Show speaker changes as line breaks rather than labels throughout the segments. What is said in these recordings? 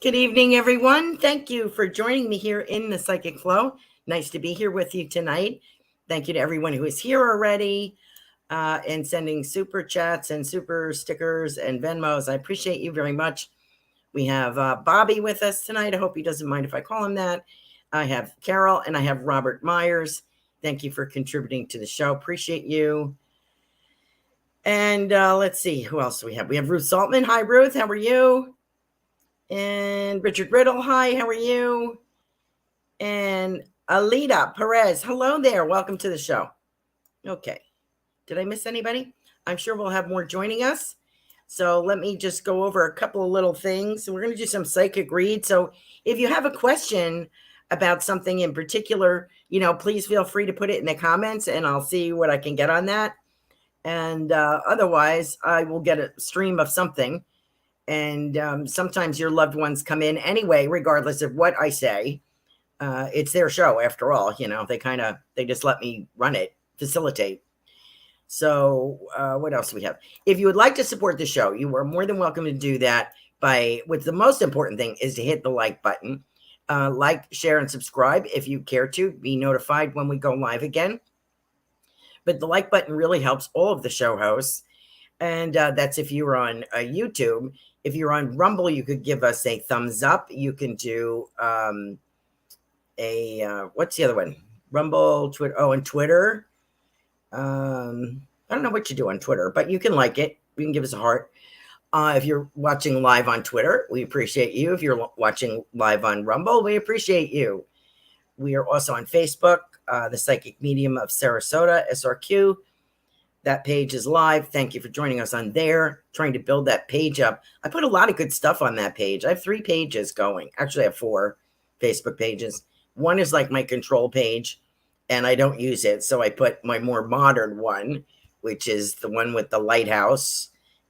Good evening, everyone. Thank you for joining me here in the Psychic Flow. Nice to be here with you tonight. Thank you to everyone who is here already and sending super chats and super stickers and Venmos. I appreciate you very much. We have Bobby with us tonight. I hope he doesn't mind if I call him that. I have Carol and I have Robert Myers. Thank you for contributing to the show. Appreciate you. And let's see, who else do we have? We have Ruth Saltman. Hi, Ruth. How are you? And Richard Riddle, hi, how are you? And Alita Perez, hello there. Welcome to the show. Okay. Did I miss anybody? I'm sure we'll have more joining us. So let me just go over a couple of little things. We're going to do some psychic reads. So if you have a question about something in particular, please feel free to put it in the comments and I'll see what I can get on that. And otherwise, I will get a stream of something. And sometimes your loved ones come in anyway, regardless of what I say. It's their show after all, they just let me run it, facilitate. So what else do we have? If you would like to support the show, you are more than welcome to do that with the most important thing is to hit the like button. Like, share, and subscribe if you care to be notified when we go live again. But the like button really helps all of the show hosts. And that's if you're on YouTube. If you're on Rumble, you could give us a thumbs up. You can do what's the other one? Rumble, Twitter. Oh, and Twitter. I don't know what you do on Twitter, but you can like it. You can give us a heart. If you're watching live on Twitter, we appreciate you. If you're watching live on Rumble, we appreciate you. We are also on Facebook, the Psychic Medium of Sarasota, SRQ. That page is live. Thank you for joining us on there. Trying to build that page up. I put a lot of good stuff on that page. I have 3 pages going. Actually, I have 4 Facebook pages. One is like my control page, and I don't use it. So I put my more modern one, which is the one with the lighthouse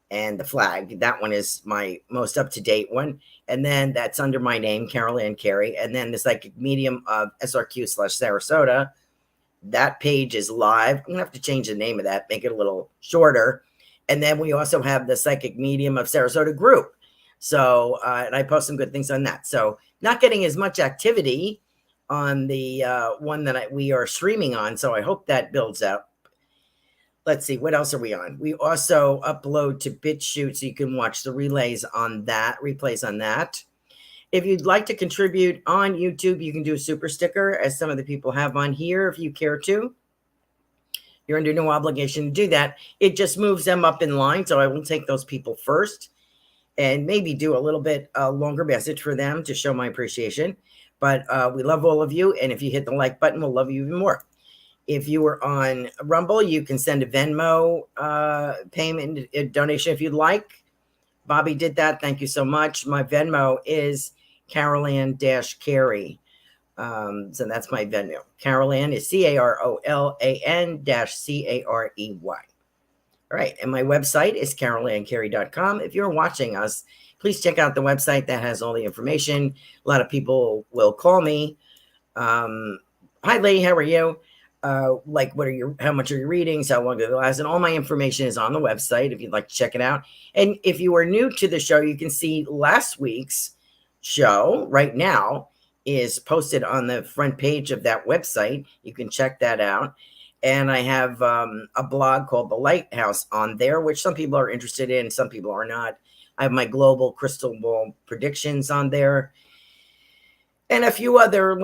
and the flag. That one is my most up-to-date one. And then that's under my name, Carolan Carey. And then the Psychic Medium of SRQ/Sarasota. That page is live. I'm going to have to change the name of that, make it a little shorter. And then we also have the Psychic Medium of Sarasota group. So, and I post some good things on that. So not getting as much activity on the one that we are streaming on. So I hope that builds up. Let's see, what else are we on? We also upload to BitChute so you can watch the replays on that. If you'd like to contribute on YouTube, you can do a super sticker, as some of the people have on here, if you care to. You're under no obligation to do that. It just moves them up in line, so I will take those people first and maybe do a little bit longer message for them to show my appreciation. But we love all of you, and if you hit the like button, we'll love you even more. If you are on Rumble, you can send a Venmo payment donation if you'd like. Bobby did that. Thank you so much. My Venmo is Carolan-Carey. So that's my Venmo. Carolan is CAROLAN-CAREY. All right. And my website is carolancarey.com. If you're watching us, please check out the website. That has all the information. A lot of people will call me. Hi, Lee. How are you? How much are your readings? How long do they last? And all my information is on the website if you'd like to check it out. And if you are new to the show, you can see last week's show right now is posted on the front page of that website. You can check that out. And I have a blog called The Lighthouse on there, which some people are interested in, some people are not. I have my global crystal ball predictions on there. And a few other,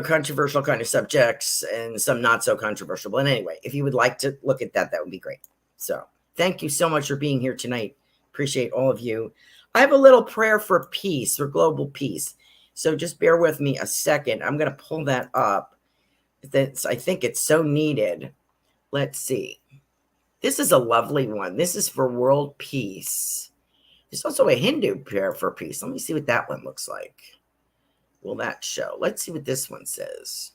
controversial kind of subjects and some not so controversial. But anyway, if you would like to look at that, that would be great. So thank you so much for being here tonight. Appreciate all of you. I have a little prayer for peace, for global peace. So just bear with me a second. I'm going to pull that up. I think it's so needed. Let's see. This is a lovely one. This is for world peace. There's also a Hindu prayer for peace. Let me see what that one looks like. Will that show? Let's see what this one says.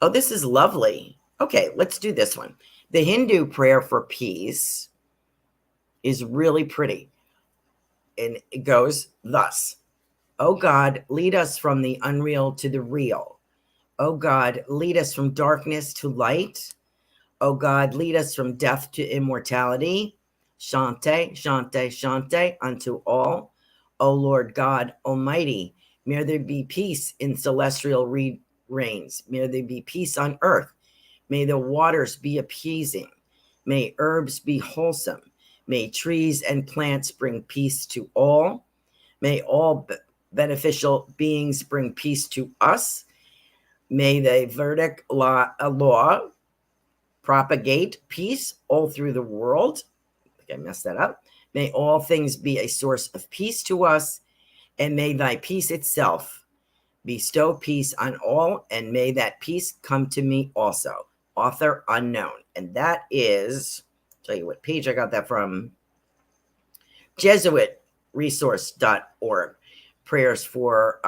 Oh, this is lovely. Okay, let's do this one. The Hindu prayer for peace is really pretty. And it goes thus. Oh God, lead us from the unreal to the real. Oh God, lead us from darkness to light. Oh God, lead us from death to immortality. Shante, shante, shante unto all. O Lord God Almighty, may there be peace in celestial reigns. May there be peace on earth. May the waters be appeasing. May herbs be wholesome. May trees and plants bring peace to all. May all beneficial beings bring peace to us. May the Vedic law propagate peace all through the world. I think I messed that up. May all things be a source of peace to us, and may thy peace itself bestow peace on all, and may that peace come to me also. Author unknown. And that is, I'll tell you what page I got that from, JesuitResource.org. Prayers for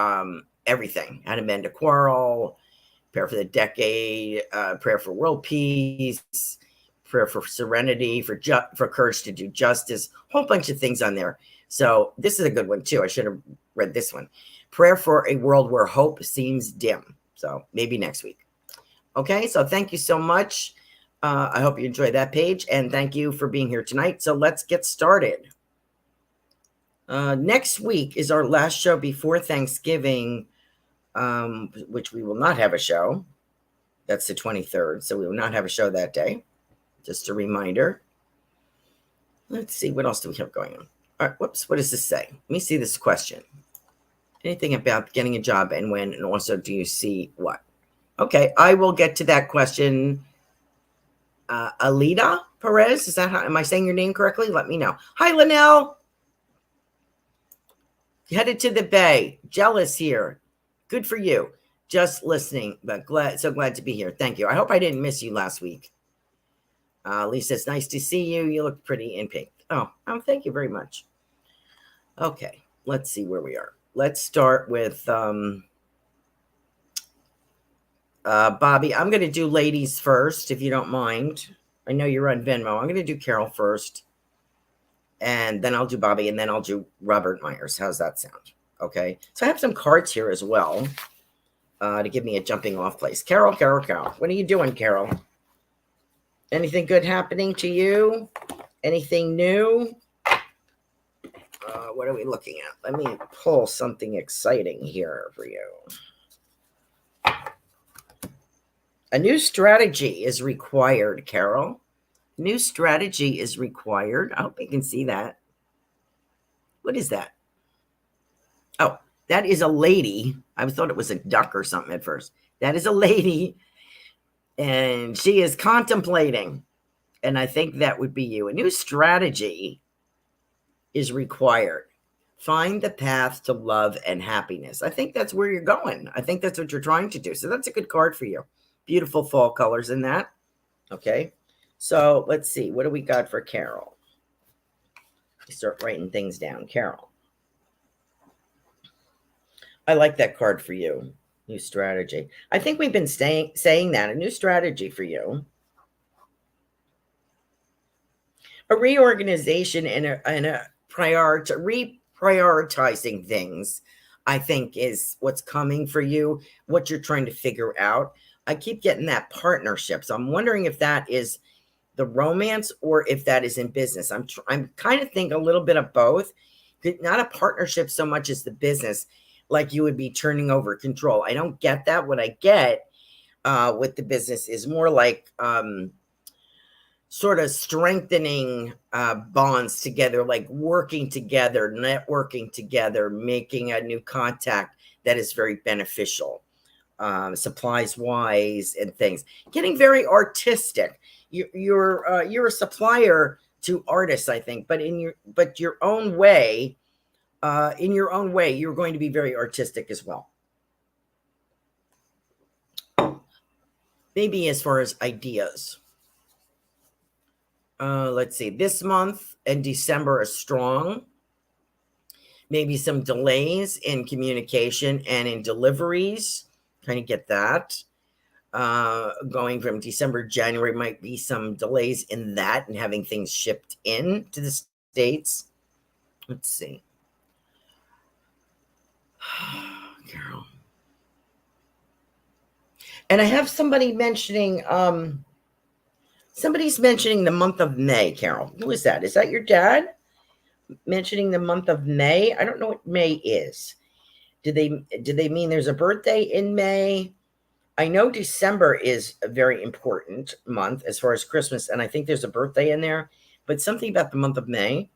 everything. How to mend a quarrel, prayer for the decade, prayer for world peace, prayer for serenity, for courage to do justice, a whole bunch of things on there. So this is a good one too. I should have read this one. Prayer for a world where hope seems dim. So maybe next week. Okay, so thank you so much. I hope you enjoyed that page, and thank you for being here tonight. So let's get started. Next week is our last show before Thanksgiving, which we will not have a show. That's the 23rd, so we will not have a show that day. Just a reminder. Let's see, what else do we have going on? All right, whoops, what does this say? Let me see this question. Anything about getting a job and when, and also do you see what? Okay, I will get to that question. Alida Perez, is that how, am I saying your name correctly? Let me know. Hi, Linnell. Headed to the Bay. Jealous here. Good for you. Just listening, but so glad to be here. Thank you. I hope I didn't miss you last week. Lisa, it's nice to see you. You look pretty in pink. Oh, thank you very much. Okay, let's see where we are. Let's start with Bobby. I'm going to do ladies first, if you don't mind. I know you're on Venmo. I'm going to do Carol first, and then I'll do Bobby, and then I'll do Robert Myers. How's that sound? Okay. So I have some cards here as well to give me a jumping off place. Carol. What are you doing, Carol? Anything good happening to you? Anything new? What are we looking at? Let me pull something exciting here for you. A new strategy is required, Carol. New strategy is required. I hope you can see that. What is that? Oh, that is a lady. I thought it was a duck or something at first. That is a lady, and she is contemplating, and I think that would be you. A new strategy is required. Find the path to love and happiness. I think that's where you're going. I think that's what you're trying to do. So that's a good card for you. Beautiful fall colors in that. Okay. So let's see. What do we got for Carol? Start writing things down. Carol. I like that card for you. New strategy. I think we've been saying that. A new strategy for you. A reorganization and a reprioritizing things, I think, is what's coming for you, what you're trying to figure out. I keep getting that partnership. So I'm wondering if that is the romance or if that is in business. I'm kind of think a little bit of both. Not a partnership so much as the business, like you would be turning over control. I don't get that. What I get with the business is more like sort of strengthening bonds together, like working together, networking together, making a new contact that is very beneficial. Supplies wise and things, getting very artistic. You're a supplier to artists, I think, but in your own way, you're going to be very artistic as well. Maybe as far as ideas. Let's see. This month and December is strong. Maybe some delays in communication and in deliveries. Trying to get that. Going from December, January might be some delays in that and having things shipped in to the States. Let's see. Carol. And I have somebody mentioning, somebody's mentioning the month of May, Carol. Who is that? Is that your dad? mentioning the month of May. I don't know what May is. Do they mean there's a birthday in May? I know December is a very important month as far as Christmas, and I think there's a birthday in there, but something about the month of May.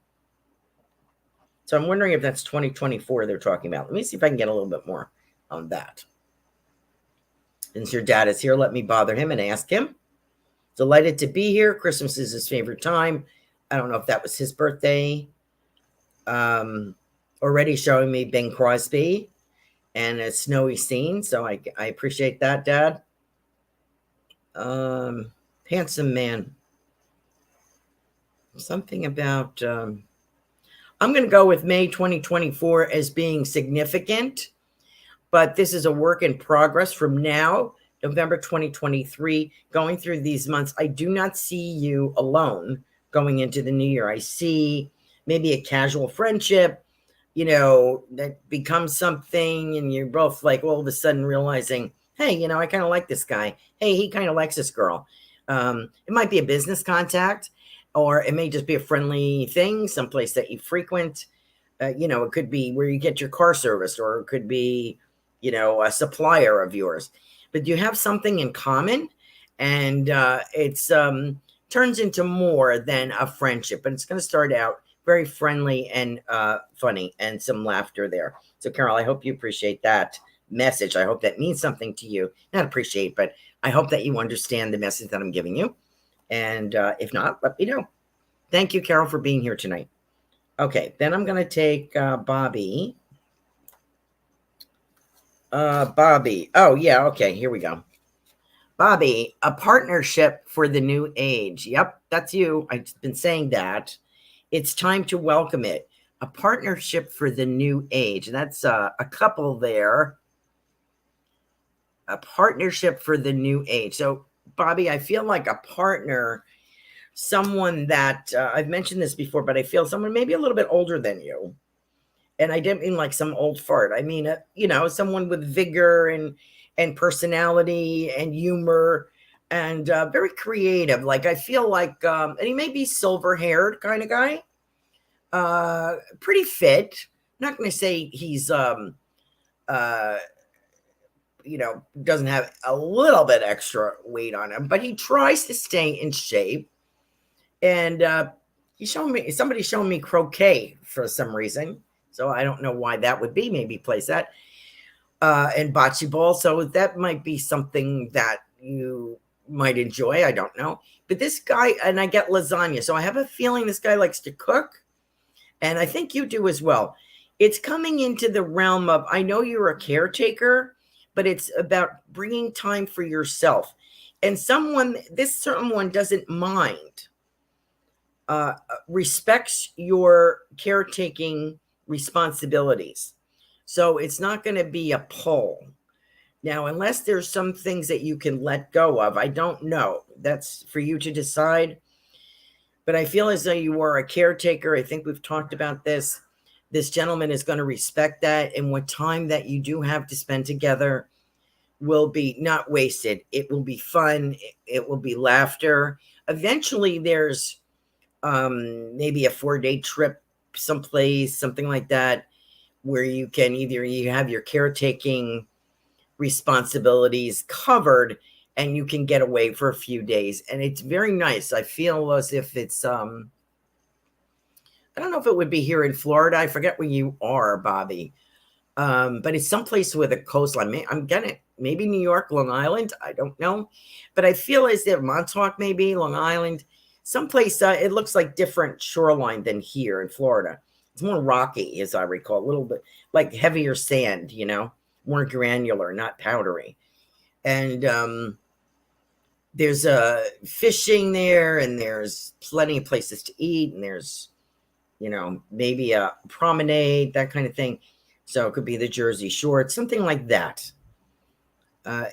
So I'm wondering if that's 2024 they're talking about. Let me see if I can get a little bit more on that. Since your dad is here, let me bother him and ask him. Delighted to be here. Christmas is his favorite time. I don't know if that was his birthday. Already showing me Bing Crosby and a snowy scene. So I appreciate that, Dad. Handsome man. Something about, I'm going to go with May 2024 as being significant, but this is a work in progress from now, November 2023, going through these months. I do not see you alone going into the new year. I see maybe a casual friendship, that becomes something, and you're both like all of a sudden realizing, hey, I kind of like this guy. Hey, he kind of likes this girl. It might be a business contact, or it may just be a friendly thing, someplace that you frequent. It could be where you get your car serviced, or it could be, a supplier of yours. But you have something in common, and it's turns into more than a friendship. But it's going to start out very friendly and funny, and some laughter there. So, Carol, I hope you appreciate that message. I hope that means something to you. Not appreciate, but I hope that you understand the message that I'm giving you. And if not, let me know. Thank you, Carol, for being here tonight. Okay, then I'm going to take Bobby. Bobby. Oh, yeah, okay, here we go. Bobby, a partnership for the new age. Yep, that's you. I've been saying that. It's time to welcome it. A partnership for the new age. That's a couple there. A partnership for the new age. So, Bobby, I feel like a partner, someone that I've mentioned this before, but I feel someone maybe a little bit older than you. And I didn't mean like some old fart. I mean, someone with vigor and personality and humor and very creative. Like I feel like, and he may be silver haired kind of guy, pretty fit. I'm not going to say he's, doesn't have a little bit extra weight on him, but he tries to stay in shape. And somebody showed me croquet for some reason. So I don't know why that would be. Maybe he plays that. And bocce ball. So that might be something that you might enjoy. I don't know. But this guy, and I get lasagna. So I have a feeling this guy likes to cook. And I think you do as well. It's coming into the realm of, I know you're a caretaker, but it's about bringing time for yourself. And this someone doesn't mind, respects your caretaking responsibilities. So it's not going to be a pull. Now, unless there's some things that you can let go of, I don't know. That's for you to decide. But I feel as though you are a caretaker. I think we've talked about this. This gentleman is going to respect that. And what time that you do have to spend together will be not wasted. It will be fun. It will be laughter. Eventually, there's maybe a 4-day trip someplace, something like that, where you can you have your caretaking responsibilities covered and you can get away for a few days. And it's very nice. I feel as if it's, I don't know if it would be here in Florida. I forget where you are, Bobby. But it's someplace with a coastline. I'm getting it. Maybe New York, Long Island. I don't know. But I feel as if Montauk, maybe Long Island, someplace, it looks like different shoreline than here in Florida. It's more rocky, as I recall, a little bit like heavier sand, more granular, not powdery. And there's fishing there, and there's plenty of places to eat, and there's, maybe a promenade, that kind of thing. So it could be the Jersey Shore, something like that.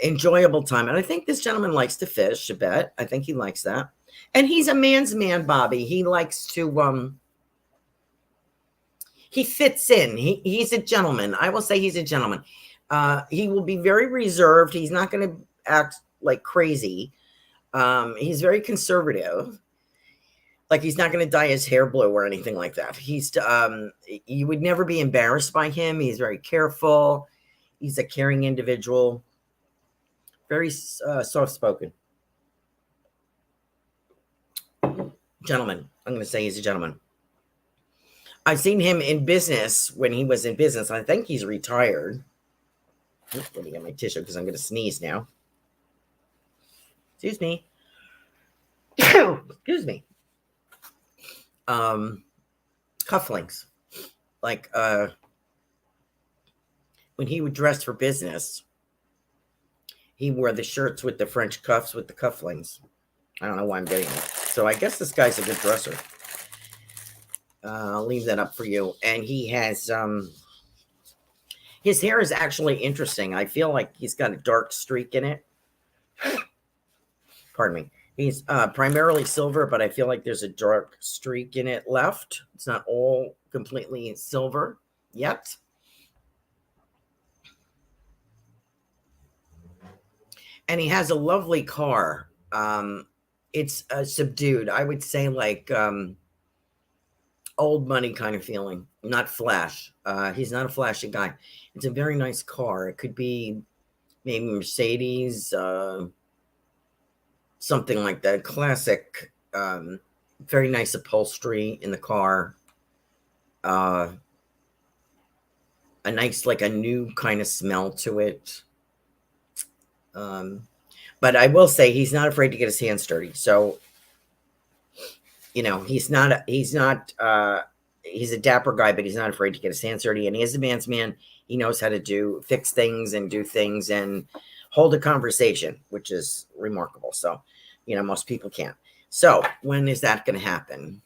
Enjoyable time. And I think this gentleman likes to fish a bit. I think he likes that. And he's a man's man, Bobby. He likes to, he fits in. He's a gentleman. I will say he's a gentleman. He will be very reserved. He's not going to act like crazy. He's very conservative. Like he's not going to dye his hair blue or anything like that. You would never be embarrassed by him. He's very careful. He's a caring individual. Very soft-spoken. Gentleman. I'm going to say he's a gentleman. I've seen him in business when he was in business. I think he's retired. Let me get my tissue because I'm going to sneeze now. Excuse me. Excuse me. Cufflinks. Like when he would dress for business, he wore the shirts with the French cuffs with the cufflinks. I don't know why I'm getting it. So I guess this guy's a good dresser. I'll leave that up for you. And he has his hair is actually interesting. I feel like he's got a dark streak in it. Pardon me. He's primarily silver, but I feel like there's a dark streak in it left. It's not all completely silver yet. And he has a lovely car. It's subdued. I would say like old money kind of feeling, not flash. He's not a flashy guy. It's a very nice car. It could be maybe Mercedes, something like that. Classic, very nice upholstery in the car. A nice, like a new kind of smell to it. But I will say he's not afraid to get his hands dirty. So, you know, he's a dapper guy, but he's not afraid to get his hands dirty. And he is a man's man. He knows how to fix things and do things and hold a conversation, which is remarkable. So, you know, most people can't. So when is that going to happen?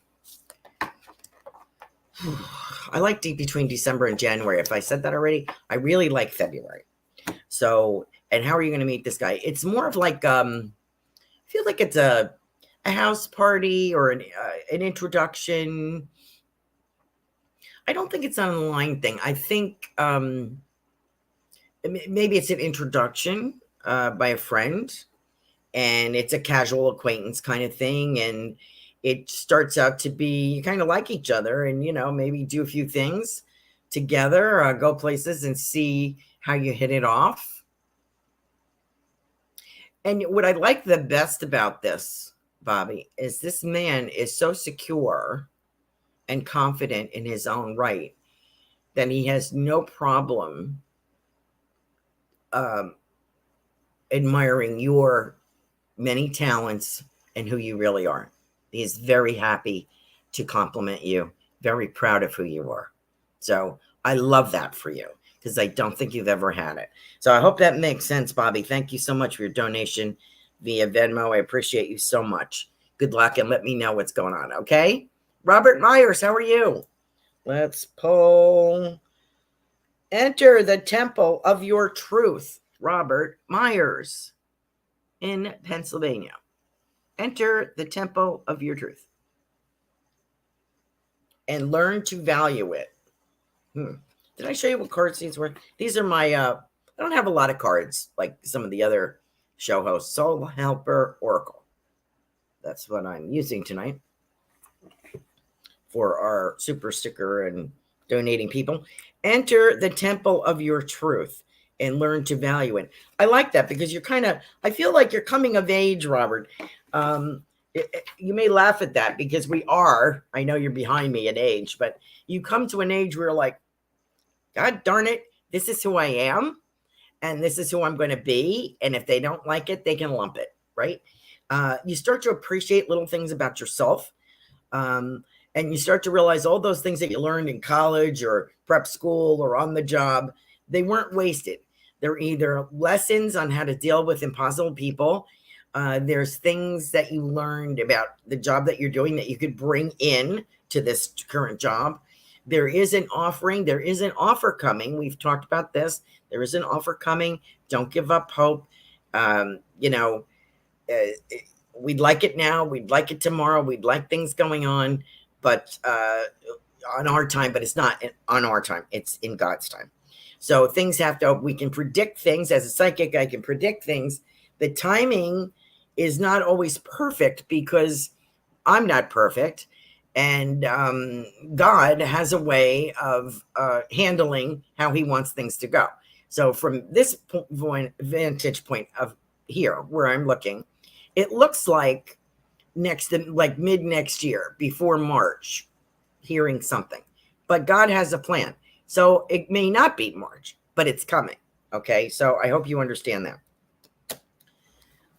I like between December and January. If I said that already, I really like February. So, and how are you going to meet this guy? It's more of like, I feel like it's a house party or an introduction. I don't think it's an online thing. I think maybe it's an introduction by a friend, and it's a casual acquaintance kind of thing. And it starts out to be, you kind of like each other and, you know, maybe do a few things together, go places and see how you hit it off. And what I like the best about this, Bobby, is this man is so secure and confident in his own right that he has no problem admiring your many talents and who you really are. He is very happy to compliment you, very proud of who you are. So I love that for you, because I don't think you've ever had it. So I hope that makes sense, Bobby. Thank you so much for your donation via Venmo. I appreciate you so much. Good luck, and let me know what's going on, okay? Robert Myers, how are you? Let's pull. Enter the temple of your truth, Robert Myers in Pennsylvania. Enter the temple of your truth and learn to value it. Did I show you what cards these were? These are my, I don't have a lot of cards like some of the other show hosts. Soul Helper Oracle. That's what I'm using tonight for our super sticker and donating people. Enter the temple of your truth and learn to value it. I like that because you're kind of, I feel like you're coming of age, Robert. You may laugh at that because we are, I know you're behind me in age, but you come to an age where you're like, God darn it, this is who I am, and this is who I'm going to be. And if they don't like it, they can lump it, right? You start to appreciate little things about yourself. And you start to realize all those things that you learned in college or prep school or on the job, they weren't wasted. They're either lessons on how to deal with impossible people. There's things that you learned about the job that you're doing that you could bring in to this current job. There is an offering. There is an offer coming. We've talked about this. There is an offer coming. Don't give up hope. You know, we'd like it now. We'd like it tomorrow. We'd like things going on, but on our time, but it's not on our time. It's in God's time. So things have to, we can predict things. As a psychic, I can predict things. The timing is not always perfect because I'm not perfect. And God has a way of handling how he wants things to go. So from this vantage point of here, where I'm looking, it looks like mid next year, before March, hearing something. But God has a plan. So it may not be March, but it's coming. Okay, so I hope you understand that.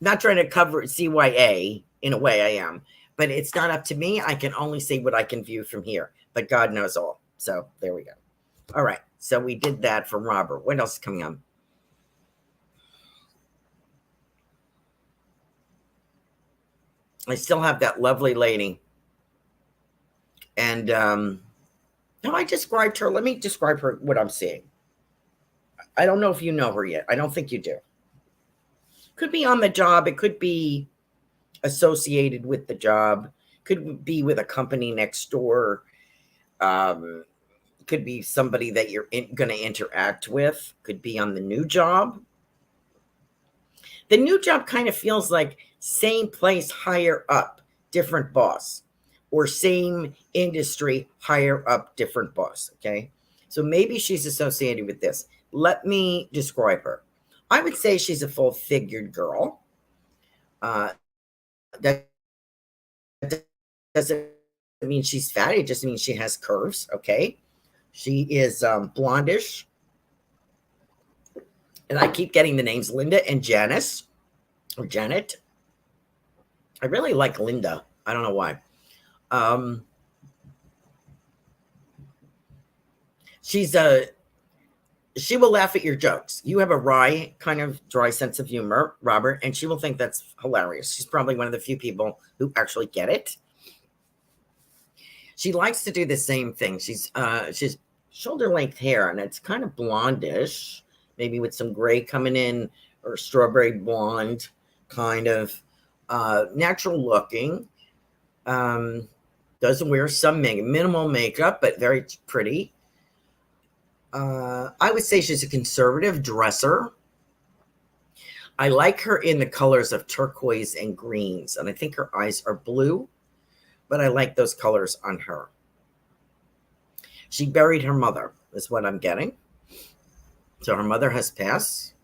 Not trying to cover CYA, in a way I am, but it's not up to me. I can only see what I can view from here, but God knows all. So there we go. All right, so we did that for Robert. What else is coming on? I still have that lovely lady. And no, I described her. Let me describe her, what I'm seeing. I don't know if you know her yet. I don't think you do. Could be on the job. It could be associated with the job. Could be with a company next door. Could be somebody that you're going to interact with. Could be on the new job. The new job kind of feels like same place, higher up, different boss, or same industry, higher up, different boss. Okay. So maybe she's associated with this. Let me describe her. I would say she's a full-figured girl. That doesn't mean she's fat. It just means she has curves. Okay. She is blondish. And I keep getting the names Linda and Janice or Janet. I really like Linda. I don't know why. She will laugh at your jokes. You have a wry, kind of dry sense of humor, Robert, and she will think that's hilarious. She's probably one of the few people who actually get it. She likes to do the same thing. She's shoulder length hair, and it's kind of blondish, maybe with some gray coming in, or strawberry blonde, kind of natural looking. Doesn't wear some minimal makeup, but very pretty. I would say she's a conservative dresser. I like her in the colors of turquoise and greens, and I think her eyes are blue, but I like those colors on her. She buried her mother, is what I'm getting. So her mother has passed,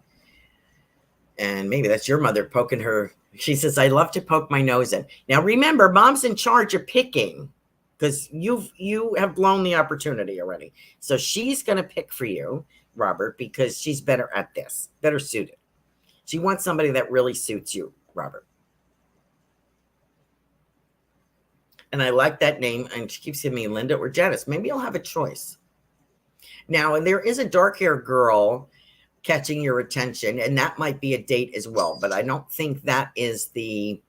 and maybe that's your mother poking her. She says, I love to poke my nose in. Now, remember, mom's in charge of picking, because you have blown the opportunity already. So she's going to pick for you, Robert, because she's better at this, better suited. She wants somebody that really suits you, Robert. And I like that name. And she keeps giving me Linda or Janice. Maybe I'll have a choice. Now, and there is a dark-haired girl catching your attention, and that might be a date as well. But I don't think that is the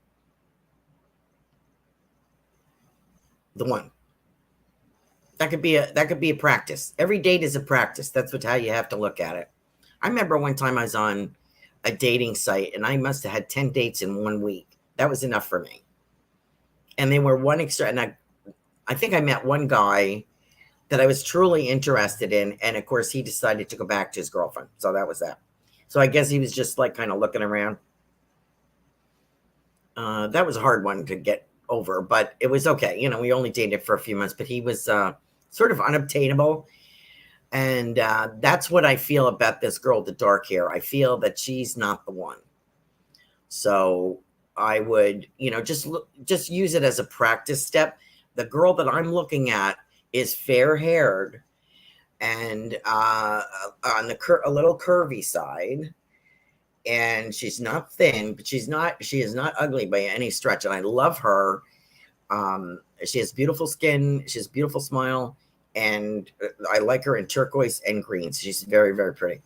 one. That could be a practice. Every date is a practice. That's how you have to look at it. I remember one time I was on a dating site, and I must have had 10 dates in 1 week. That was enough for me. And they were one extra, and I think I met one guy that I was truly interested in, and of course he decided to go back to his girlfriend. So that was that. So I guess he was just like kind of looking around. That was a hard one to get over, but it was okay. You know, we only dated for a few months, but he was sort of unobtainable. And that's what I feel about this girl with the dark hair. I feel that she's not the one. So I would, just use it as a practice step. The girl that I'm looking at is fair-haired and on a little curvy side. And she's not thin, but she is not ugly by any stretch. And I love her. She has beautiful skin. She has a beautiful smile. And I like her in turquoise and greens. She's very, very pretty.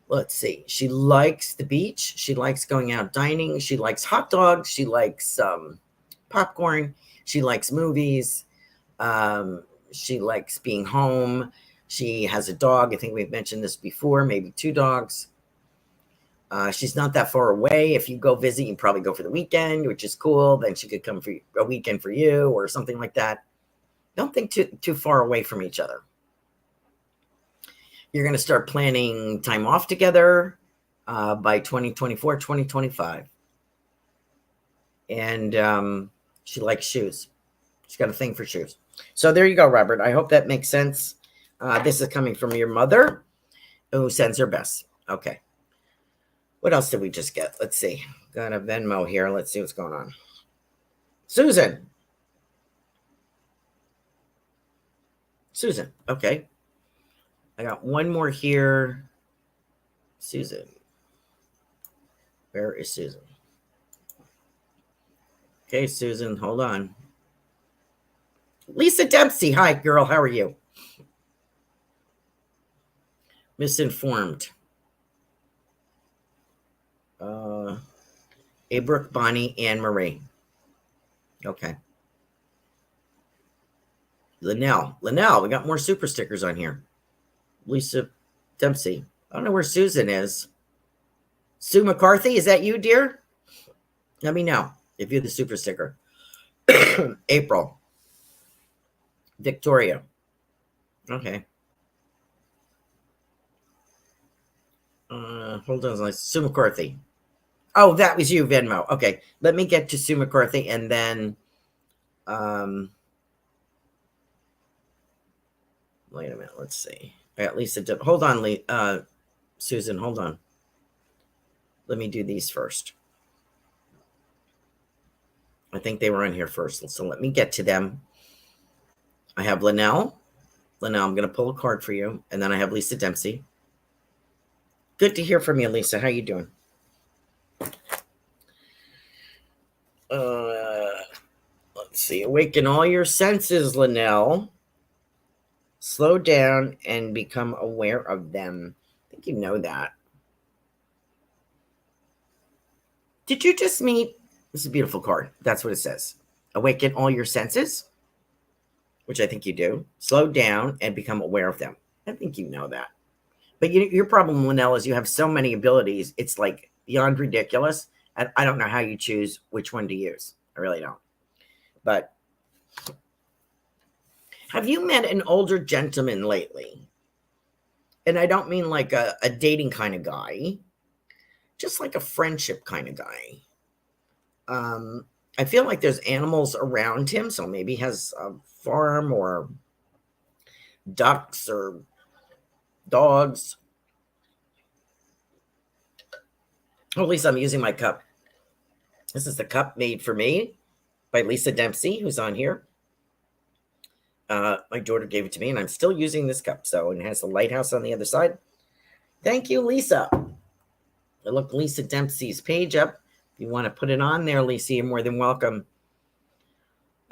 Let's see. She likes the beach. She likes going out dining. She likes hot dogs. She likes popcorn. She likes movies. She likes being home. She has a dog. I think we've mentioned this before, maybe 2 dogs. She's not that far away. If you go visit, you probably go for the weekend, which is cool. Then she could come for a weekend for you or something like that. Don't think too far away from each other. You're going to start planning time off together by 2024, 2025. And She likes shoes. She's got a thing for shoes. So there you go, Robert. I hope that makes sense. This is coming from your mother, who sends her best. Okay. What else did we just get? Let's see. Got a Venmo here. Let's see what's going on. Susan. Susan. Okay. I got one more here. Susan. Where is Susan? Okay, Susan, hold on. Lisa Dempsey. Hi, girl. How are you? Misinformed. Abrook, Bonnie, Anne Marie. Okay. Linnell. Linnell, we got more super stickers on here. Lisa Dempsey. I don't know where Susan is. Sue McCarthy, is that you, dear? Let me know if you're the super sticker. April. Victoria. Okay. Hold on. Sue McCarthy. Oh, that was you, Venmo. Okay. Let me get to Sue McCarthy and then wait a minute. Let's see. I got Lisa. Hold on, Susan. Hold on. Let me do these first. I think they were on here first. So let me get to them. I have Linnell. Linnell, I'm going to pull a card for you. And then I have Lisa Dempsey. Good to hear from you, Lisa. How you doing? Let's see. Awaken all your senses, Linnell. Slow down and become aware of them. I think you know that. Did you just meet? This is a beautiful card. That's what it says. Awaken all your senses, which I think you do. Slow down and become aware of them. I think you know that. But your problem, Linnell, is you have so many abilities. It's like beyond ridiculous. And I don't know how you choose which one to use. I really don't. But have you met an older gentleman lately? And I don't mean like a dating kind of guy. Just like a friendship kind of guy. I feel like there's animals around him. So maybe he has a farm or ducks or dogs. Oh, at least I'm using my cup. This is the cup made for me by Lisa Dempsey, who's on here. My daughter gave it to me, and I'm still using this cup. So it has the lighthouse on the other side. Thank you, Lisa. I looked Lisa Dempsey's page up. If you want to put it on there, Lisa, you're more than welcome.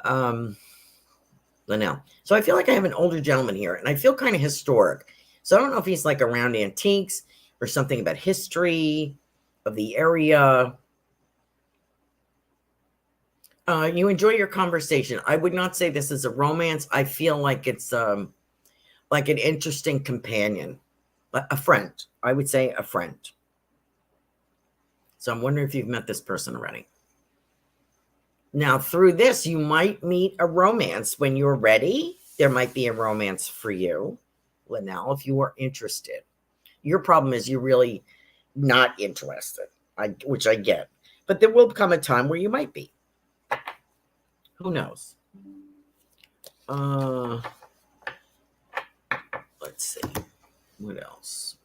Linnell. So I feel like I have an older gentleman here, and I feel kind of historic. So I don't know if he's like around antiques or something about history of the area. You enjoy your conversation. I would not say this is a romance. I feel like it's like an interesting companion, a friend. I would say a friend. So I'm wondering if you've met this person already. Now, through this, you might meet a romance when you're ready. There might be a romance for you, Linnell, if you are interested. Your problem is you're really not interested, which I get. But there will come a time where you might be. Who knows? Let's see. What else?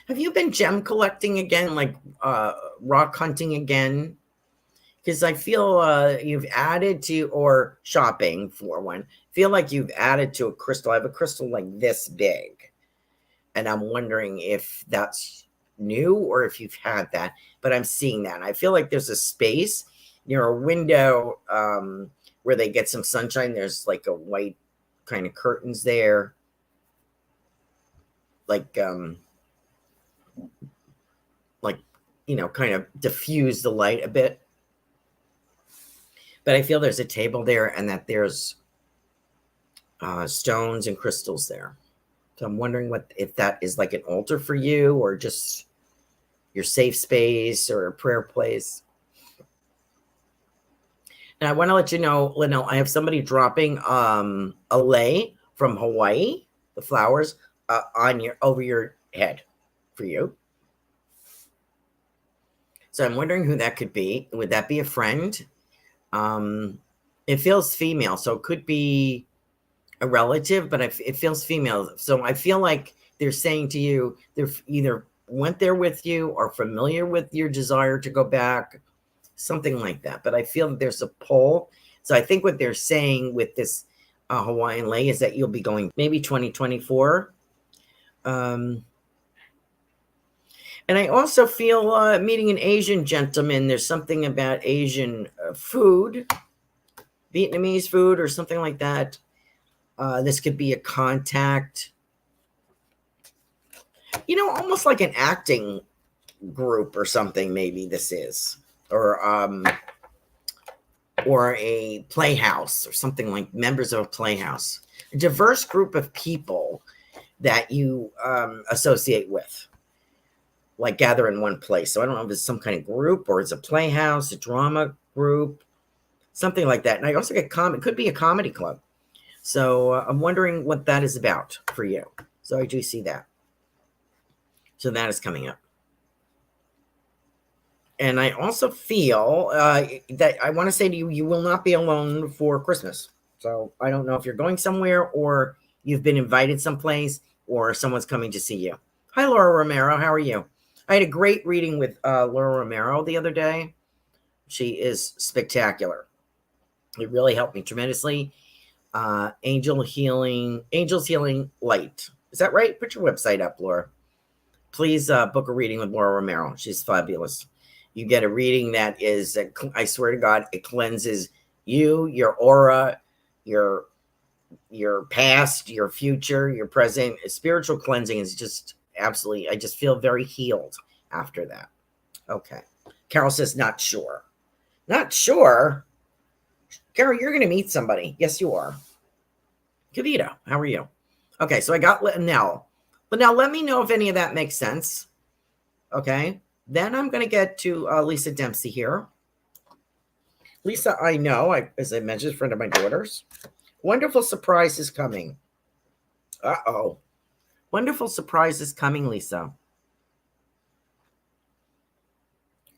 Have you been gem collecting again, like rock hunting again? Because I feel you've added to, or shopping for one, feel like you've added to a crystal. I have a crystal like this big. And I'm wondering if that's new or if you've had that. But I'm seeing that. And I feel like there's a space near a window where they get some sunshine. There's like a white kind of curtains there. Like, you know, kind of diffuse the light a bit. But I feel there's a table there and that there's stones and crystals there. So I'm wondering if that is like an altar for you or just your safe space or a prayer place. And I want to let you know, Linnell, I have somebody dropping a lei from Hawaii, the flowers, over your head for you. So I'm wondering who that could be. Would that be a friend? It feels female, so it could be a relative, but it feels female. So I feel like they're saying to you, they're either went there with you or familiar with your desire to go back, something like that. But I feel that there's a pull. So I think what they're saying with this Hawaiian lei is that you'll be going maybe 2024. And I also feel meeting an Asian gentleman. There's something about Asian food, Vietnamese food or something like that. This could be a contact, almost like an acting group or something. Maybe this is, or a playhouse or something, like members of a playhouse, a diverse group of people that you associate with, like gather in one place. So I don't know if it's some kind of group or it's a playhouse, a drama group, something like that. And I also get it could be a comedy club. So I'm wondering what that is about for you. So I do see that. So that is coming up. And I also feel that I want to say to you, you will not be alone for Christmas. So I don't know if you're going somewhere or you've been invited someplace or someone's coming to see you. Hi, Laura Romero. How are you? I had a great reading with Laura Romero the other day. She is spectacular. It really helped me tremendously. Angels Healing Light. Is that right? Put your website up, Laura. Please book a reading with Laura Romero. She's fabulous. You get a reading that is, I swear to God, it cleanses you, your aura, your past, your future, your present. Spiritual cleansing is just absolutely, I just feel very healed after that. Okay. Carol says, not sure. Not sure? Carol, you're going to meet somebody. Yes, you are. Kavita, how are you? Okay, so I got Linnell. But now let me know if any of that makes sense. Okay. Then I'm going to get to Lisa Dempsey here. Lisa, I know, as I mentioned, a friend of my daughter's. Wonderful surprise is coming. Uh-oh. Wonderful surprise is coming, Lisa.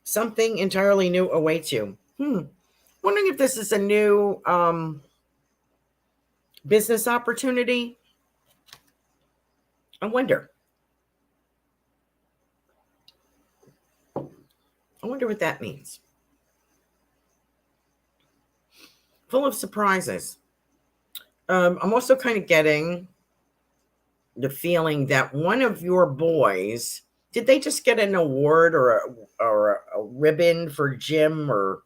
Something entirely new awaits you. Wondering if this is a new business opportunity. I wonder what that means. Full of surprises. I'm also kind of getting the feeling that one of your boys, did they just get an award or a ribbon for gym or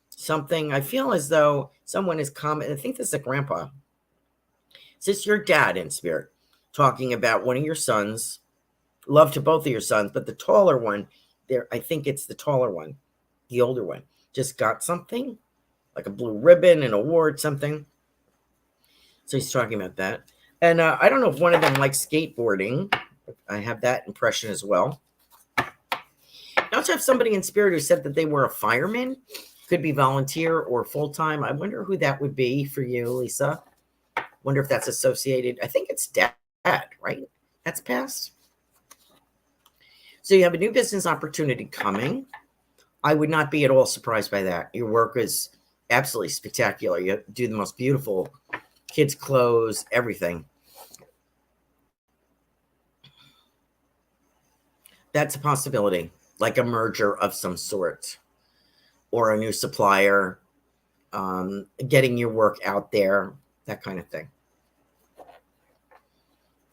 something? I feel as though someone is commenting. I think this is a grandpa. Is this your dad in spirit talking about one of your sons? Love to both of your sons, but the taller one, there, I think it's the taller one, the older one, just got something like a blue ribbon, an award, something. So he's talking about that. And I don't know if one of them likes skateboarding. I have that impression as well. I also have somebody in spirit who said that they were a fireman. Could be volunteer or full-time. I wonder who that would be for you, Lisa. Wonder if that's associated. I think it's dad, right? That's past. So you have a new business opportunity coming. I would not be at all surprised by that. Your work is absolutely spectacular. You do the most beautiful kids' clothes, everything. That's a possibility, like a merger of some sort or a new supplier, getting your work out there, that kind of thing.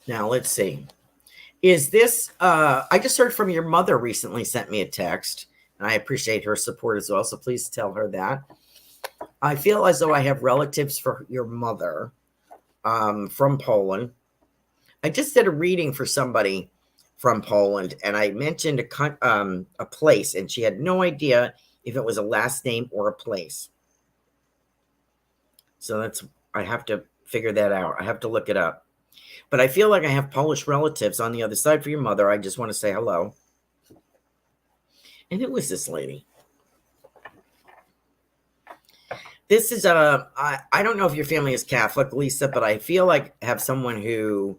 Now, let's see. Is this, I just heard from your mother recently, sent me a text, and I appreciate her support as well, so please tell her that. I feel as though I have relatives for your mother from Poland. I just did a reading for somebody from Poland, and I mentioned a place, and she had no idea if it was a last name or a place. So I have to figure that out. I have to look it up. But I feel like I have Polish relatives on the other side for your mother. I just want to say hello. And who is this lady? This is I don't know if your family is Catholic, Lisa, but I feel like I have someone who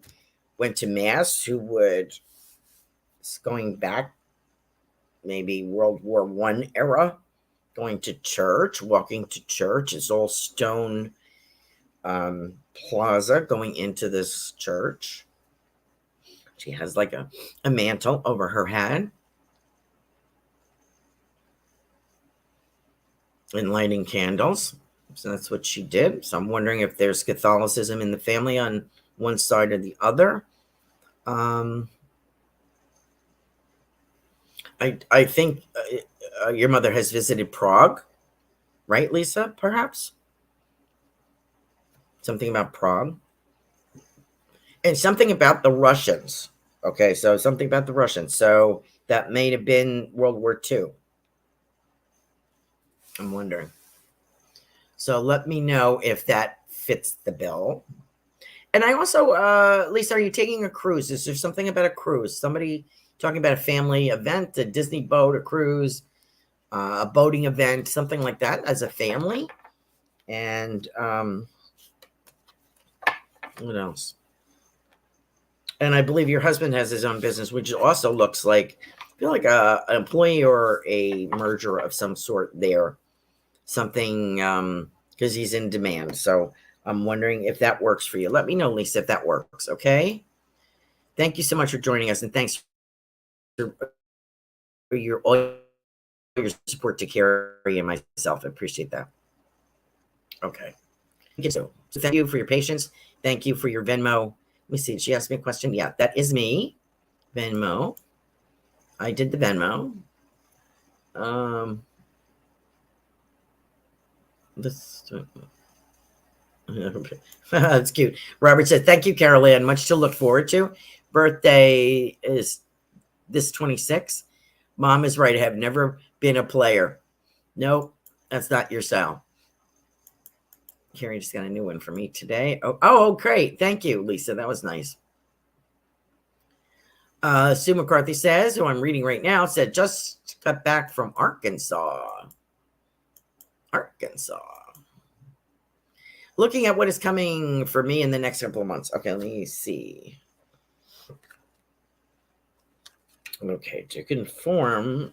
went to mass, who would, going back maybe World War I era, going to church, walking to church. It's all stone plaza going into this church. She has like a mantle over her head and lighting candles. So that's what she did. So I'm wondering if there's Catholicism in the family on one side or the other. I think your mother has visited Prague, right, Lisa? Perhaps something about Prague and something about the Russians. Okay, so something about the Russians. So that may have been World War II. I'm wondering. So let me know if that fits the bill. And I also, Lisa, are you taking a cruise? Is there something about a cruise? Somebody talking about a family event, a Disney boat, a cruise, a boating event, something like that as a family. And what else? And I believe your husband has his own business, which also looks like, I feel like an employee or a merger of some sort there. Something, because he's in demand. So I'm wondering if that works for you. Let me know, Lisa, if that works, okay? Thank you so much for joining us, and thanks for all your support to Carrie and myself. I appreciate that. Okay. So thank you for your patience. Thank you for your Venmo. Let me see. She asked me a question. Yeah, that is me. Venmo. I did the Venmo. That's cute. Robert said, thank you, Carolan. Much to look forward to. Birthday is this 26. Mom is right. I have never been a player. Nope, that's not your style. Carrie just got a new one for me today. Oh, great. Thank you, Lisa. That was nice. Sue McCarthy says, who I'm reading right now, said, just got back from Arkansas. Looking at what is coming for me in the next couple of months. Okay, let me see. Okay, to conform,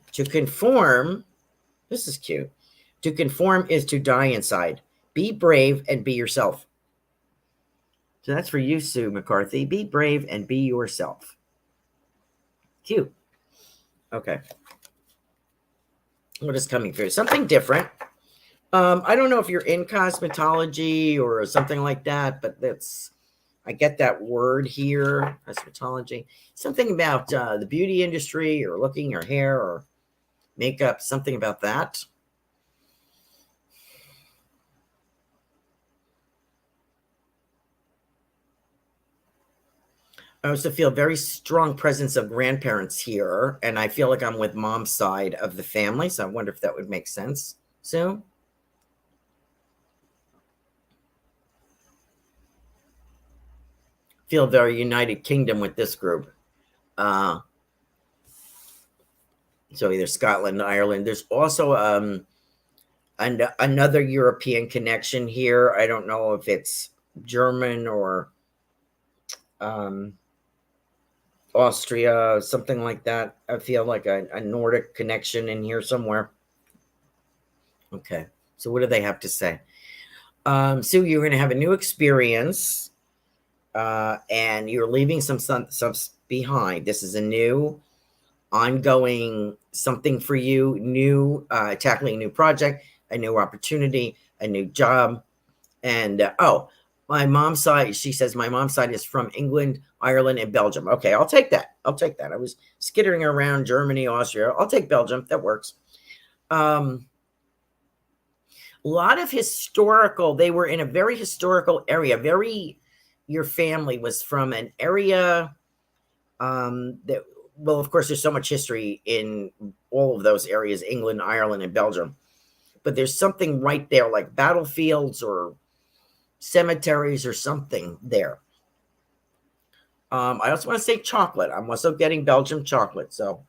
this is cute. To conform is to die inside. Be brave and be yourself. So that's for you, Sue McCarthy. Be brave and be yourself. Cute. Okay. What is coming through? Something different. I don't know if you're in cosmetology or something like that, but I get that word here, cosmetology. Something about the beauty industry or looking your hair or makeup, something about that. I also feel very strong presence of grandparents here, and I feel like I'm with mom's side of the family, so I wonder if that would make sense soon. Feel very United Kingdom with this group. So either Scotland, Ireland. There's also another European connection here. I don't know if it's German or Austria, something like that. I feel like a Nordic connection in here somewhere. Okay, so what do they have to say? Sue, you're going to have a new experience, and you're leaving some behind. This is a new, ongoing something for you, new, tackling a new project, a new opportunity, a new job. And my mom's side, she says my mom's side is from England, Ireland, and Belgium. Okay, I'll take that. I was skittering around Germany, Austria. I'll take Belgium. That works. A lot of historical, they were in a very historical area. Your family was from an area that, well, of course, there's so much history in all of those areas, England, Ireland, and Belgium. But there's something right there, like battlefields or cemeteries or something there. I also want to say chocolate. I'm also getting Belgium chocolate. So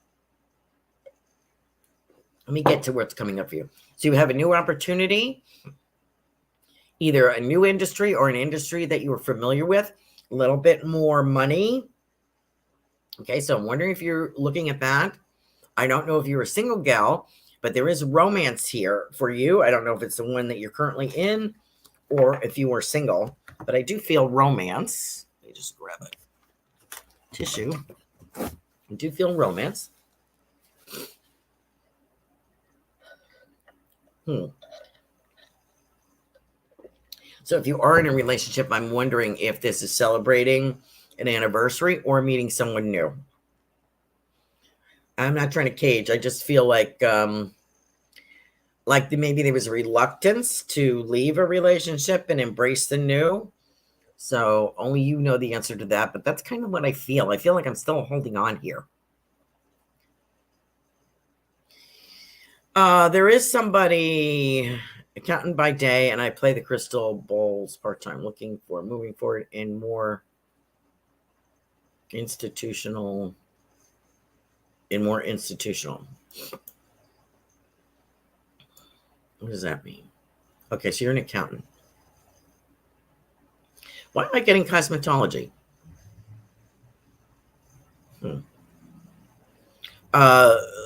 let me get to what's coming up for you. So you have a new opportunity, either a new industry or an industry that you were familiar with, a little bit more money. Okay, so I'm wondering if you're looking at that. I don't know if you're a single gal, but there is romance here for you. I don't know if it's the one that you're currently in or if you are single, but I do feel romance. Let me just grab a tissue. I do feel romance. So if you are in a relationship, I'm wondering if this is celebrating an anniversary or meeting someone new. I'm not trying to cage. I just feel like maybe there was a reluctance to leave a relationship and embrace the new. So only you know the answer to that, but that's kind of what I feel. I feel like I'm still holding on here. There is somebody, accountant by day, and I play the crystal bowls part-time, looking for moving forward in more institutional. What does that mean? Okay, so you're an accountant. Why am I getting cosmetology?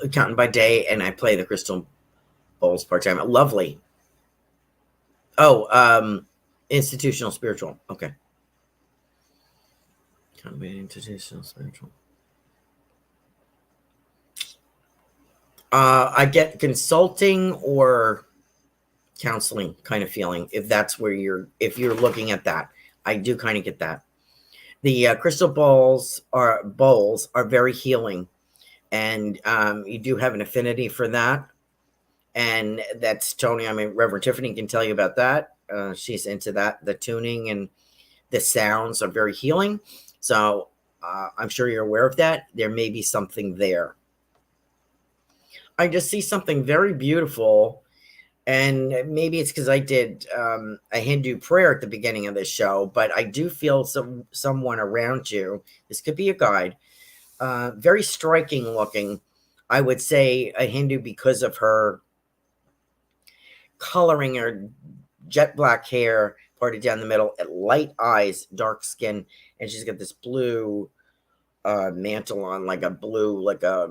Accountant by day, and I play the crystal bowls part-time. Lovely. Oh, institutional spiritual. Okay. Institutional spiritual. I get consulting or counseling kind of feeling, if that's where if you're looking at that. I do kind of get that. The crystal bowls are very healing, and you do have an affinity for that. And that's Tony. I mean, Reverend Tiffany can tell you about that. She's into that. The tuning and the sounds are very healing. So I'm sure you're aware of that. There may be something there. I just see something very beautiful. And maybe it's because I did a Hindu prayer at the beginning of this show, but I do feel someone around you. This could be a guide. Very striking looking. I would say a Hindu because of her coloring, her jet black hair parted down the middle, light eyes, dark skin, and she's got this blue mantle on, like a blue, like a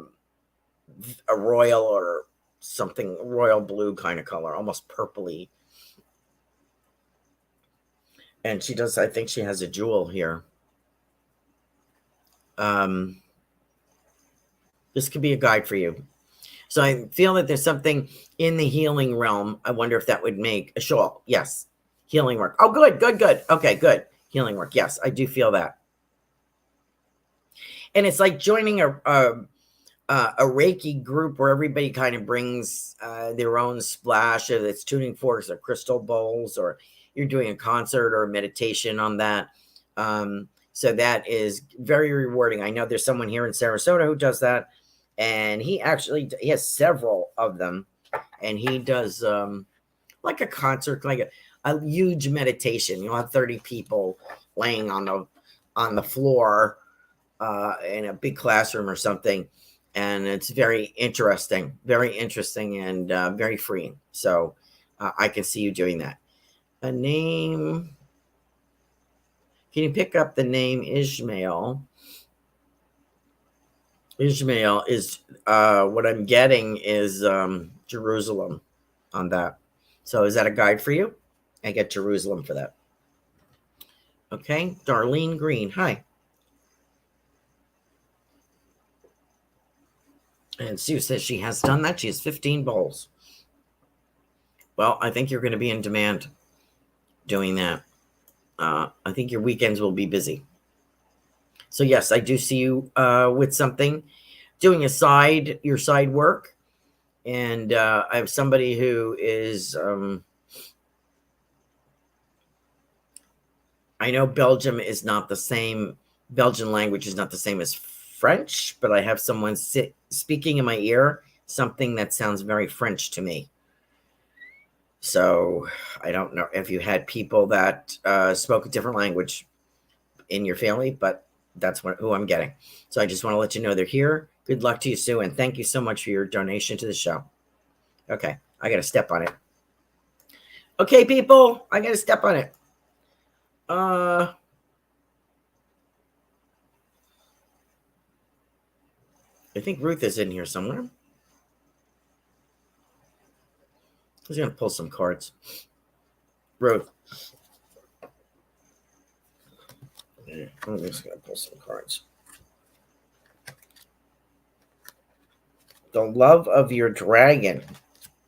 royal or something, royal blue kind of color, almost purpley. And she does, I think she has a jewel here. This could be a guide for you. So I feel that there's something in the healing realm. I wonder if that would make a shawl. Yes. Healing work. Oh, good. Okay, good. Healing work. Yes, I do feel that. And it's like joining a Reiki group where everybody kind of brings their own splash, if it's tuning forks or crystal bowls, or you're doing a concert or a meditation on that. So that is very rewarding. I know there's someone here in Sarasota who does that, and he has several of them, and he does like a concert, like a huge meditation. You'll have 30 people laying on the floor in a big classroom or something. And it's very interesting and very freeing. So I can see you doing that. A name. Can you pick up the name Ishmael? Ishmael is what I'm getting is Jerusalem on that. So is that a guide for you? I get Jerusalem for that. Okay. Darlene Green. Hi. And Sue says she has done that. She has 15 bowls. Well, I think you're going to be in demand doing that. I think your weekends will be busy. So yes, I do see you with something, doing your side work. And I have somebody who is, I know Belgium is not the same. Belgian language is not the same as French, but I have someone speaking in my ear, something that sounds very French to me. So I don't know if you had people that spoke a different language in your family, but that's who I'm getting. So I just want to let you know they're here. Good luck to you, Sue, and thank you so much for your donation to the show. Okay, I got to step on it. Okay, people, I got to step on it. think Ruth is in here somewhere. Who's going to pull some cards? Ruth. Yeah, I'm just going to pull some cards. The love of your dragon.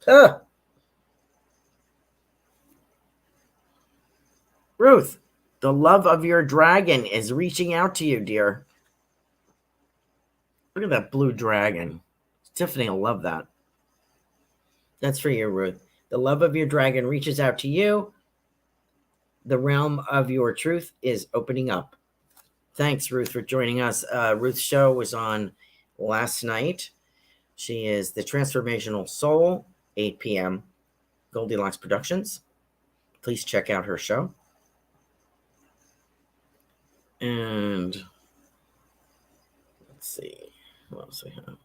Huh. Ruth, the love of your dragon is reaching out to you, dear. Look at that blue dragon. Tiffany will love that. That's for you, Ruth. The love of your dragon reaches out to you. The realm of your truth is opening up. Thanks, Ruth, for joining us. Ruth's show was on last night. She is the Transformational Soul, 8 p.m., Goldylocks Productions. Please check out her show. And let's see. What else we have?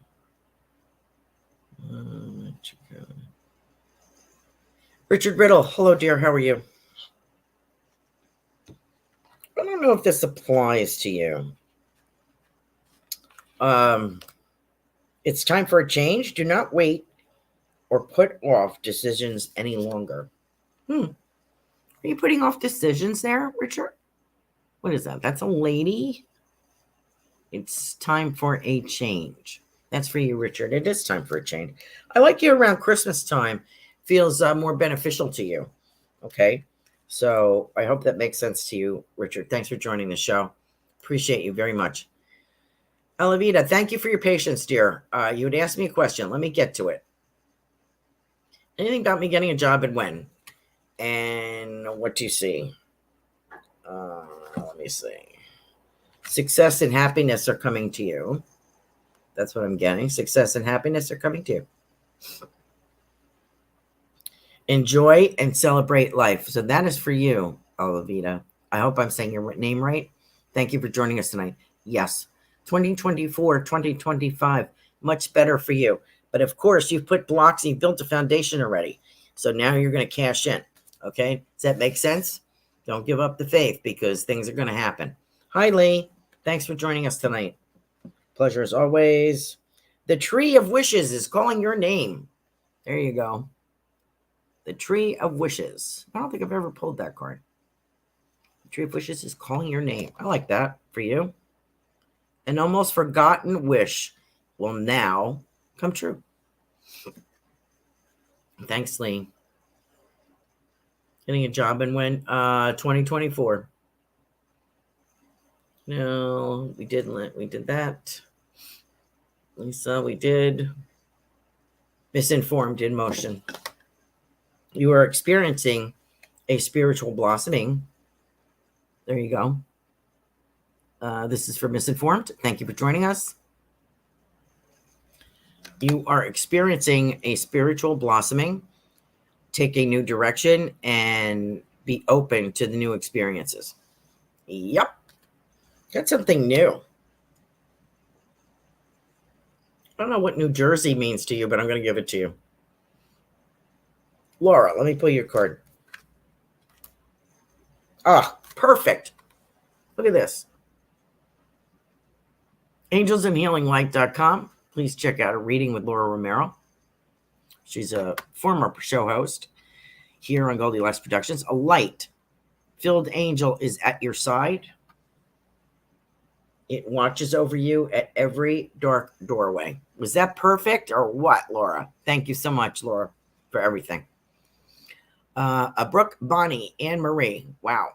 Richard Riddle. Hello, dear. How are you? I don't know if this applies to you. It's time for a change. Do not wait or put off decisions any longer. Are you putting off decisions there, Richard? What is that? That's a lady. It's time for a change. That's for you, Richard. It is time for a change. I like you around Christmas time. Feels more beneficial to you. Okay. So I hope that makes sense to you, Richard. Thanks for joining the show. Appreciate you very much. Elavita, thank you for your patience, dear. You had asked me a question. Let me get to it. Anything about me getting a job and when? And what do you see? Let me see. Success and happiness are coming to you. That's what I'm getting. Success and happiness are coming to you. Enjoy and celebrate life. So that is for you, Olavita. I hope I'm saying your name right. Thank you for joining us tonight. Yes, 2024, 2025, much better for you. But of course, you've put blocks and you've built a foundation already. So now you're going to cash in. Okay? Does that make sense? Don't give up the faith because things are going to happen. Hi, Lee. Thanks for joining us tonight. Pleasure as always. The Tree of Wishes is calling your name. There you go. The Tree of Wishes. I don't think I've ever pulled that card. The Tree of Wishes is calling your name. I like that for you. An almost forgotten wish will now come true. Thanks, Lee. Getting a job and when? 2024. No, we did that. Lisa, we did. Misinformed in motion. You are experiencing a spiritual blossoming. There you go. This is for Misinformed. Thank you for joining us. You are experiencing a spiritual blossoming. Take a new direction and be open to the new experiences. Yep. That's something new. I don't know what New Jersey means to you, but I'm going to give it to you. Laura, let me pull your card. Ah, perfect. Look at this. AngelsandHealingLight.com. Please check out a reading with Laura Romero. She's a former show host here on Goldylocks Productions. A light-filled angel is at your side. It watches over you at every dark doorway. Was that perfect or what, Laura? Thank you so much, Laura, for everything. Brooke, Bonnie, Anne Marie. Wow.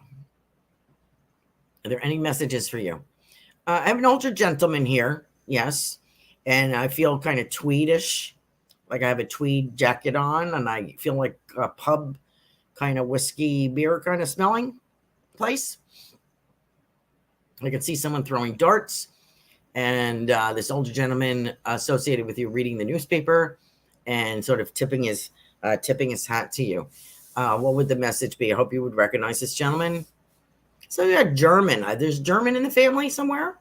Are there any messages for you? I have an older gentleman here. Yes. And I feel kind of tweedish. Like I have a tweed jacket on and I feel like a pub kind of whiskey beer kind of smelling place. I could see someone throwing darts and this older gentleman associated with you reading the newspaper and sort of tipping his hat to you. What would the message be? I hope you would recognize this gentleman. So you got German. There's German in the family somewhere.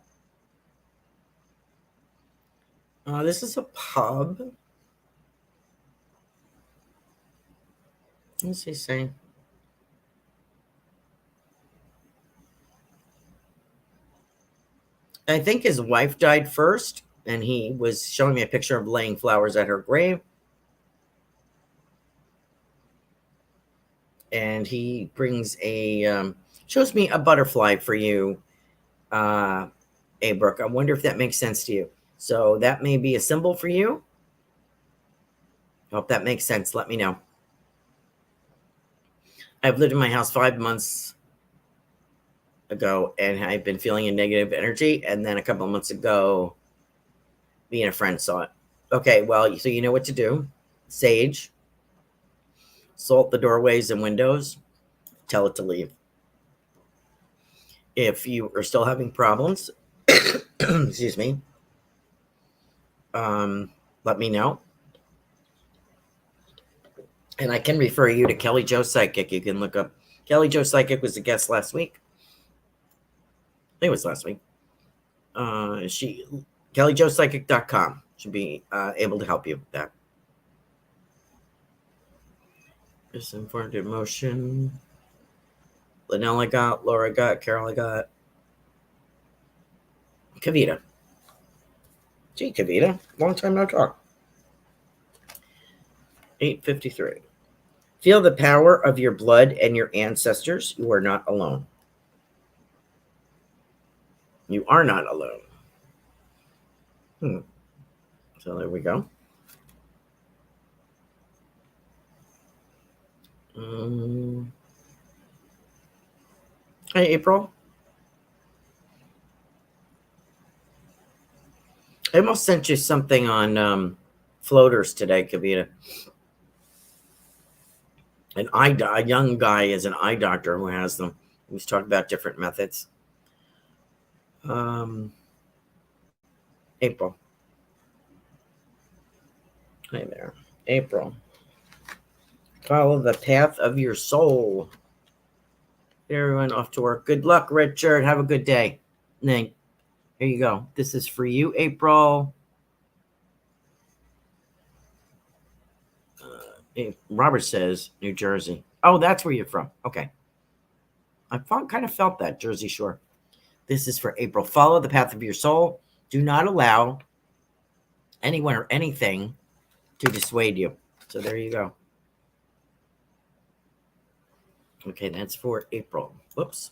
This is a pub. What's he saying? I think his wife died first, and he was showing me a picture of laying flowers at her grave. And he brings shows me a butterfly for you, Brooke. I wonder if that makes sense to you. So that may be a symbol for you. I hope that makes sense. Let me know. I've lived in my house 5 months ago, and I've been feeling a negative energy. And then a couple of months ago, me and a friend saw it. Okay, well, so you know what to do. Sage, salt the doorways and windows, tell it to leave. If you are still having problems, excuse me, let me know. And I can refer you to Kelly Jo Psychic. You can look up Kelly Jo Psychic was a guest last week. I think it was last week. KellyJoPsychic.com should be able to help you with that. Misinformed emotion. Lynella got, Laura got, Carol got. Kavita. Gee, Kavita, long time no talk. 8:53. Feel the power of your blood and your ancestors. You are not alone. You are not alone. So there we go. Hey, April. I almost sent you something on floaters today, Kavita. A young guy is an eye doctor who has them. He's talking about different methods. April. Hi there. April. Follow the path of your soul. Everyone off to work. Good luck, Richard. Have a good day. Nate, here you go. This is for you, April. Robert says New Jersey. Oh, that's where you're from. Okay. I kind of felt that, Jersey Shore. This is for April. Follow the path of your soul. Do not allow anyone or anything to dissuade you. So there you go. Okay, that's for April. Whoops.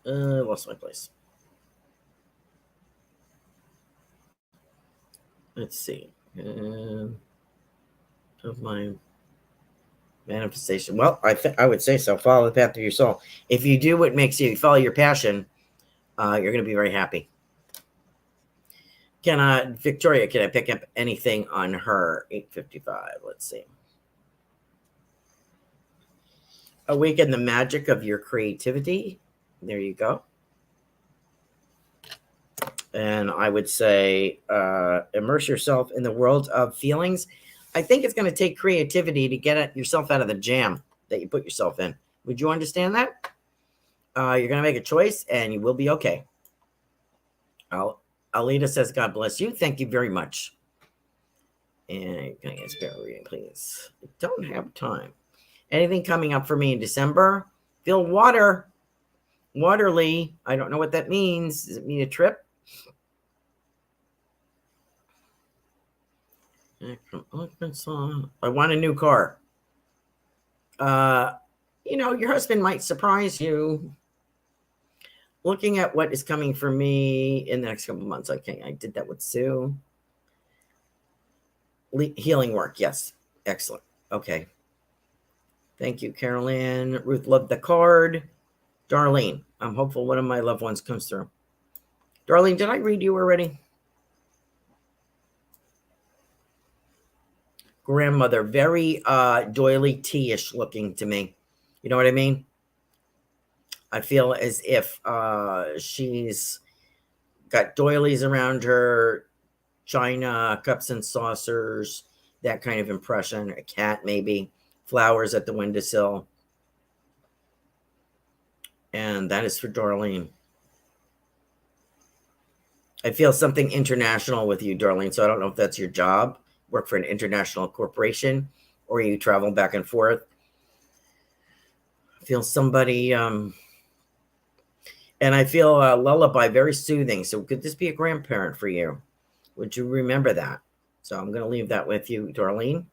Lost my place. Let's see. Of my manifestation. Well, I would say so. Follow the path of your soul. If you do what makes you follow your passion, you're going to be very happy. Victoria, can I pick up anything on her? 8:55. Let's see. Awaken the magic of your creativity. There you go. And I would say immerse yourself in the world of feelings. I think it's going to take creativity to get yourself out of the jam that you put yourself in. Would you understand that? You're going to make a choice and you will be okay. Alita says, God bless you. Thank you very much. And can I get a spare reading, please? I don't have time. Anything coming up for me in December? Feel water. Waterly. I don't know what that means. Does it mean a trip? I want a new car. Your husband might surprise you. Looking at what is coming for me in the next couple of months. Okay, I did that with Sue. Healing work. Yes. Excellent. Okay. Thank you, Carolan. Ruth loved the card. Darlene, I'm hopeful one of my loved ones comes through. Darlene, did I read you already? Grandmother, very doily tea-ish looking to me. You know what I mean? I feel as if she's got doilies around her, china, cups and saucers, that kind of impression. A cat, maybe. Flowers at the windowsill. And that is for Darlene. I feel something international with you, Darlene. So I don't know if that's your job. Work for an international corporation, or you travel back and forth. I feel somebody, and And I feel a lullaby, very soothing. So could this be a grandparent for you? Would you remember that? So I'm going to leave that with you, Darlene.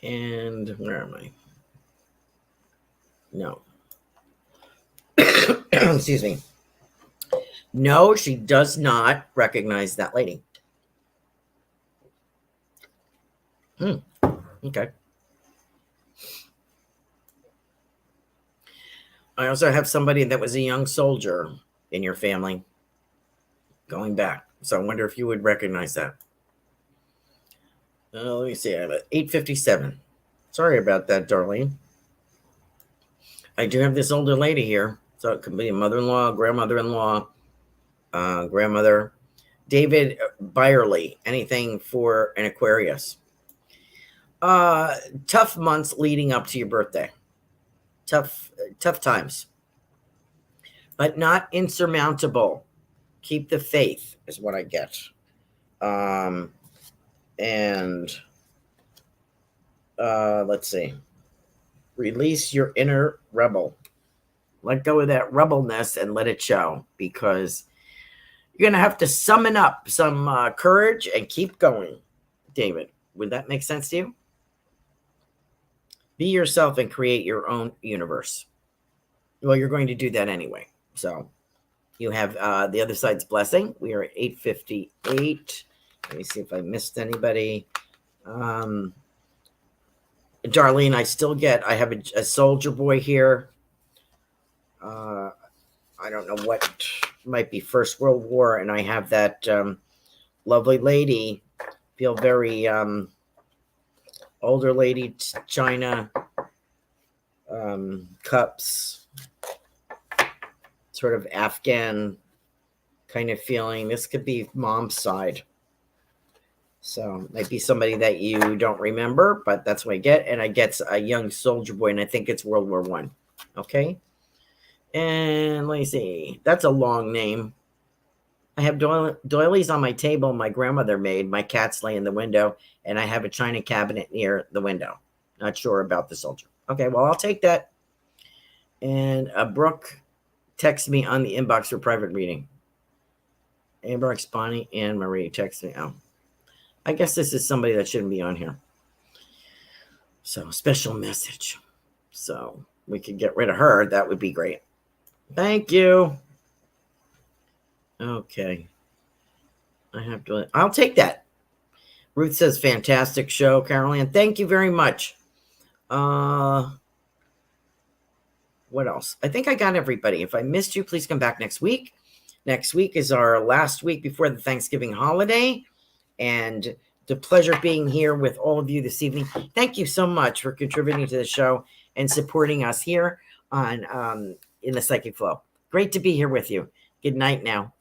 And where am I? No. Excuse me. No, she does not recognize that lady. Okay. I also have somebody that was a young soldier in your family going back. So I wonder if you would recognize that. Let me see. I have 8:57. Sorry about that, Darlene. I do have this older lady here. So it could be a mother-in-law, grandmother-in-law, grandmother. David Byerly, anything for an Aquarius. Tough months leading up to your birthday. Tough times. But not insurmountable. Keep the faith is what I get. Let's see. Release your inner rebel. Let go of that rebelness and let it show, because you're going to have to summon up some courage and keep going. David, would that make sense to you? Be yourself and create your own universe. Well, you're going to do that anyway. So you have the other side's blessing. We are at 8:58. Let me see if I missed anybody. Darlene, I have a soldier boy here. I don't know what might be First World War, and I have that lovely lady. Feel very older lady, China, cups, sort of Afghan kind of feeling. This could be mom's side. So might be somebody that you don't remember, but that's what I get. And I get a young soldier boy, and I think it's World War I. Okay. And let me see. That's a long name. I have doilies on my table my grandmother made. My cats lay in the window, and I have a china cabinet near the window. Not sure about the soldier. Okay, well, I'll take that. And Brooke texted me on the inbox for private reading. Amber, Bonnie, and Marie text me. Oh, I guess this is somebody that shouldn't be on here. So, special message. So, we could get rid of her. That would be great. Thank you. Okay. I'll take that. Ruth says, fantastic show, Carolan. Thank you very much. What else? I think I got everybody. If I missed you, please come back next week. Next week is our last week before the Thanksgiving holiday. And the pleasure being here with all of you this evening. Thank you so much for contributing to the show and supporting us here on in the Psychic Flow. Great to be here with you. Good night now.